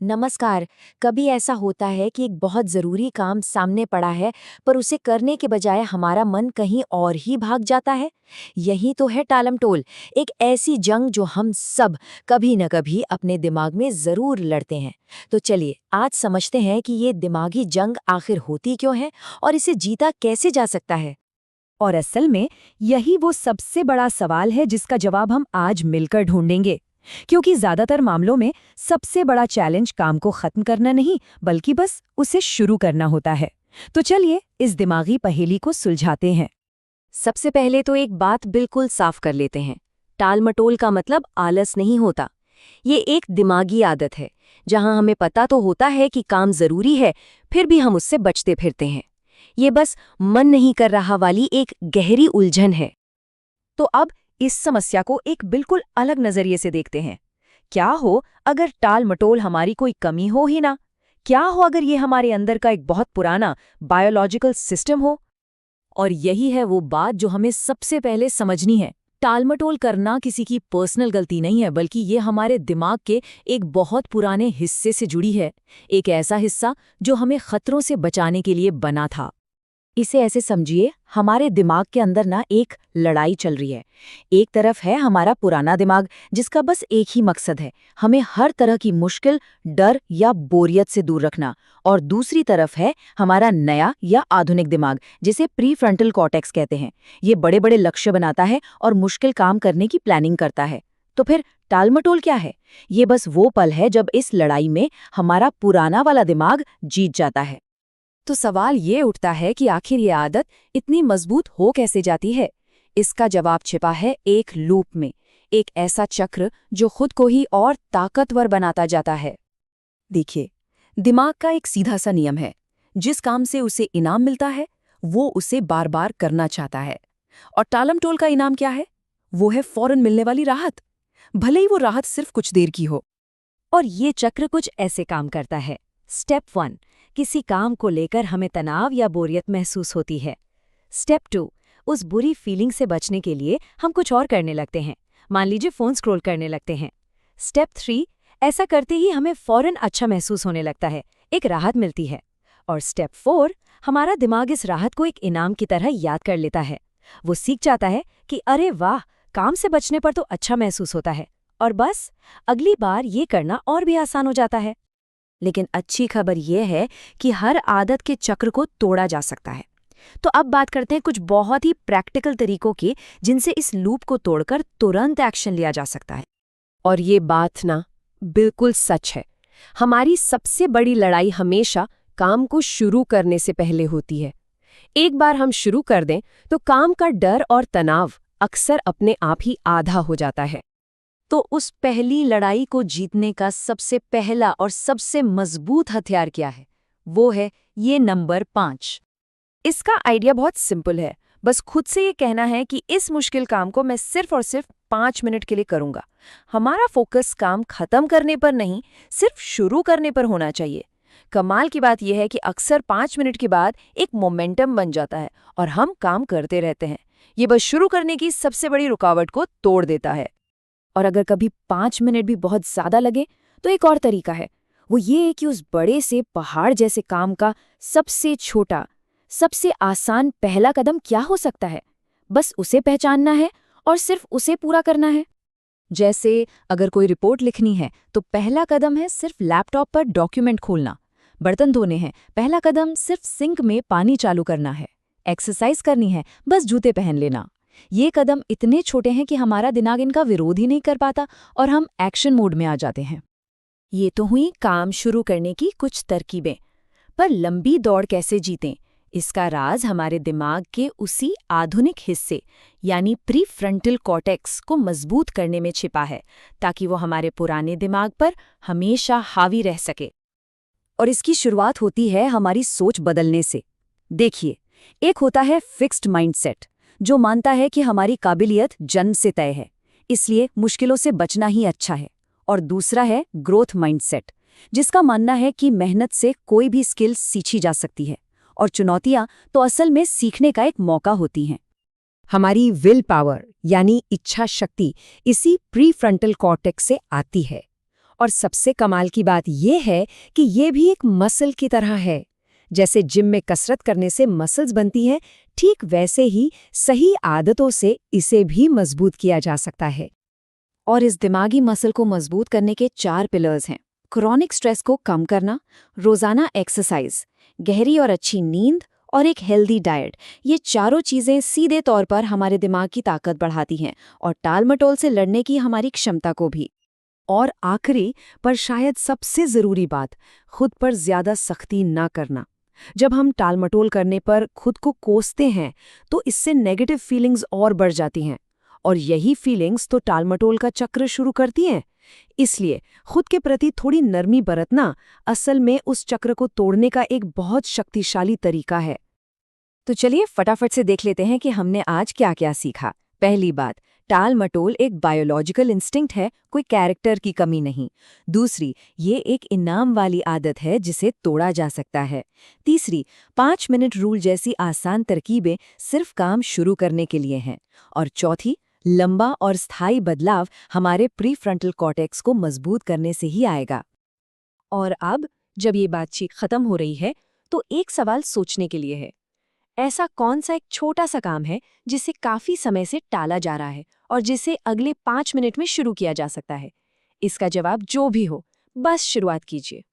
नमस्कार। कभी ऐसा होता है कि एक बहुत ज़रूरी काम सामने पड़ा है, पर उसे करने के बजाय हमारा मन कहीं और ही भाग जाता है। यही तो है टालमटोल, एक ऐसी जंग जो हम सब कभी न कभी अपने दिमाग में ज़रूर लड़ते हैं। तो चलिए, आज समझते हैं कि ये दिमागी जंग आखिर होती क्यों है और इसे जीता कैसे जा सकता है। और असल में यही वो सबसे बड़ा सवाल है जिसका जवाब हम आज मिलकर ढूंढेंगे। क्योंकि ज्यादातर मामलों में सबसे बड़ा चैलेंज काम को खत्म करना नहीं, बल्कि बस उसे शुरू करना होता है। तो चलिए इस दिमागी पहेली को सुलझाते हैं। सबसे पहले तो एक बात बिल्कुल साफ कर लेते हैं। टालमटोल का मतलब आलस नहीं होता। ये एक दिमागी आदत है, जहां हमें पता तो होता है कि काम जरूरी है, फिर भी हम उससे बचते फिरते हैं। ये बस मन नहीं कर रहा वाली एक गहरी उलझन है। तो अब इस समस्या को एक बिल्कुल अलग नजरिए से देखते हैं। क्या हो अगर टाल मटोल हमारी कोई कमी हो ही ना? क्या हो अगर ये हमारे अंदर का एक बहुत पुराना बायोलॉजिकल सिस्टम हो? और यही है वो बात जो हमें सबसे पहले समझनी है। टालमटोल करना किसी की पर्सनल गलती नहीं है, बल्कि ये हमारे दिमाग के एक बहुत पुराने हिस्से से जुड़ी है। एक ऐसा हिस्सा जो हमें खतरों से बचाने के लिए बना था। इसे ऐसे समझिए, हमारे दिमाग के अंदर ना एक लड़ाई चल रही है। एक तरफ है हमारा पुराना दिमाग, जिसका बस एक ही मकसद है, हमें हर तरह की मुश्किल, डर या बोरियत से दूर रखना। और दूसरी तरफ है हमारा नया या आधुनिक दिमाग, जिसे प्रीफ्रंटल कॉर्टेक्स कहते हैं। ये बड़े बड़े लक्ष्य बनाता है और मुश्किल काम करने की प्लानिंग करता है। तो फिर टालमटोल क्या है? ये बस वो पल है जब इस लड़ाई में हमारा पुराना वाला दिमाग जीत जाता है। तो सवाल ये उठता है कि आखिर ये आदत इतनी मजबूत हो कैसे जाती है? इसका जवाब छिपा है एक लूप में, एक ऐसा चक्र जो खुद को ही और ताकतवर बनाता जाता है। देखिए, दिमाग का एक सीधा सा नियम है। जिस काम से उसे इनाम मिलता है, वो उसे बार बार करना चाहता है। और टालमटोल का इनाम क्या है? वो है फौरन मिलने वाली राहत, भले ही वो राहत सिर्फ कुछ देर की हो। और ये चक्र कुछ ऐसे काम करता है। स्टेप 1, किसी काम को लेकर हमें तनाव या बोरियत महसूस होती है। स्टेप 2, उस बुरी फीलिंग से बचने के लिए हम कुछ और करने लगते हैं। मान लीजिए फोन स्क्रॉल करने लगते हैं। स्टेप 3, ऐसा करते ही हमें फौरन अच्छा महसूस होने लगता है, एक राहत मिलती है। और स्टेप 4, हमारा दिमाग इस राहत को एक इनाम की तरह याद कर लेता है। वो सीख जाता है कि अरे वाह, काम से बचने पर तो अच्छा महसूस होता है, और बस अगली बार ये करना और भी आसान हो जाता है। लेकिन अच्छी खबर यह है कि हर आदत के चक्र को तोड़ा जा सकता है। तो अब बात करते हैं कुछ बहुत ही प्रैक्टिकल तरीकों की, जिनसे इस लूप को तोड़कर तुरंत एक्शन लिया जा सकता है। और ये बात ना बिल्कुल सच है। हमारी सबसे बड़ी लड़ाई हमेशा काम को शुरू करने से पहले होती है। एक बार हम शुरू कर दें तो काम का डर और तनाव अक्सर अपने आप ही आधा हो जाता है। तो उस पहली लड़ाई को जीतने का सबसे पहला और सबसे मजबूत हथियार क्या है? वो है ये नंबर 5। इसका आइडिया बहुत सिंपल है। बस खुद से ये कहना है कि इस मुश्किल काम को मैं सिर्फ और सिर्फ 5 मिनट के लिए करूंगा। हमारा फोकस काम खत्म करने पर नहीं, सिर्फ शुरू करने पर होना चाहिए। कमाल की बात यह है कि अक्सर 5 मिनट के बाद एक मोमेंटम बन जाता है और हम काम करते रहते हैं। ये बस शुरू करने की सबसे बड़ी रुकावट को तोड़ देता है। और अगर कभी 5 मिनट भी बहुत ज्यादा लगे, तो एक और तरीका है। वो ये है कि उस बड़े से पहाड़ जैसे काम का सबसे छोटा, सबसे आसान पहला कदम क्या हो सकता है, बस उसे पहचानना है और सिर्फ उसे पूरा करना है। जैसे अगर कोई रिपोर्ट लिखनी है तो पहला कदम है सिर्फ लैपटॉप पर डॉक्यूमेंट खोलना। बर्तन धोने हैं, पहला कदम सिर्फ सिंक में पानी चालू करना है। एक्सरसाइज करनी है, बस जूते पहन लेना। ये कदम इतने छोटे हैं कि हमारा दिमाग इनका विरोध ही नहीं कर पाता और हम एक्शन मोड में आ जाते हैं। ये तो हुई काम शुरू करने की कुछ तरकीबें। पर लंबी दौड़ कैसे जीतें? इसका राज हमारे दिमाग के उसी आधुनिक हिस्से यानी प्रीफ्रंटल कॉर्टेक्स को मजबूत करने में छिपा है, ताकि वो हमारे पुराने दिमाग पर हमेशा हावी रह सके। और इसकी शुरुआत होती है हमारी सोच बदलने से। देखिए, एक होता है फिक्स्ड माइंडसेट, जो मानता है कि हमारी काबिलियत जन्म से तय है, इसलिए मुश्किलों से बचना ही अच्छा है। और दूसरा है ग्रोथ माइंडसेट, जिसका मानना है कि मेहनत से कोई भी स्किल सीखी जा सकती है और चुनौतियां तो असल में सीखने का एक मौका होती हैं। हमारी विल पावर यानी इच्छा शक्ति इसी प्रीफ्रंटल कॉर्टेक्स से आती है। और सबसे कमाल की बात ये है कि ये भी एक मसल की तरह है। जैसे जिम में कसरत करने से मसल्स बनती हैं, ठीक वैसे ही सही आदतों से इसे भी मजबूत किया जा सकता है। और इस दिमागी मसल को मजबूत करने के 4 पिलर्स हैं। क्रॉनिक स्ट्रेस को कम करना, रोजाना एक्सरसाइज, गहरी और अच्छी नींद और एक हेल्दी डाइट। ये चारों चीजें सीधे तौर पर हमारे दिमाग की ताकत बढ़ाती हैं और टाल-मटोल से लड़ने की हमारी क्षमता को भी। और आखिरी पर शायद सबसे जरूरी बात, खुद पर ज्यादा सख्ती ना करना। जब हम टालमटोल करने पर खुद को कोसते हैं तो इससे नेगेटिव फीलिंग्स और बढ़ जाती हैं, और यही फीलिंग्स तो टालमटोल का चक्र शुरू करती हैं। इसलिए खुद के प्रति थोड़ी नरमी बरतना असल में उस चक्र को तोड़ने का एक बहुत शक्तिशाली तरीका है। तो चलिए फटाफट से देख लेते हैं कि हमने आज क्या क्या सीखा। पहली बात, टाल-मटोल एक बायोलॉजिकल इंस्टिंक्ट है, कोई कैरेक्टर की कमी नहीं। दूसरी, ये एक इनाम वाली आदत है जिसे तोड़ा जा सकता है। तीसरी, 5 मिनट रूल जैसी आसान तरकीबें सिर्फ काम शुरू करने के लिए हैं। और चौथी, लंबा और स्थायी बदलाव हमारे प्रीफ्रंटल कॉर्टेक्स को मजबूत करने से ही आएगा। और अब जब ये बातचीत खत्म हो रही है तो एक सवाल सोचने के लिए है। ऐसा कौन सा एक छोटा सा काम है जिसे काफी समय से टाला जा रहा है और जिसे अगले 5 मिनट में शुरू किया जा सकता है? इसका जवाब जो भी हो, बस शुरुआत कीजिए।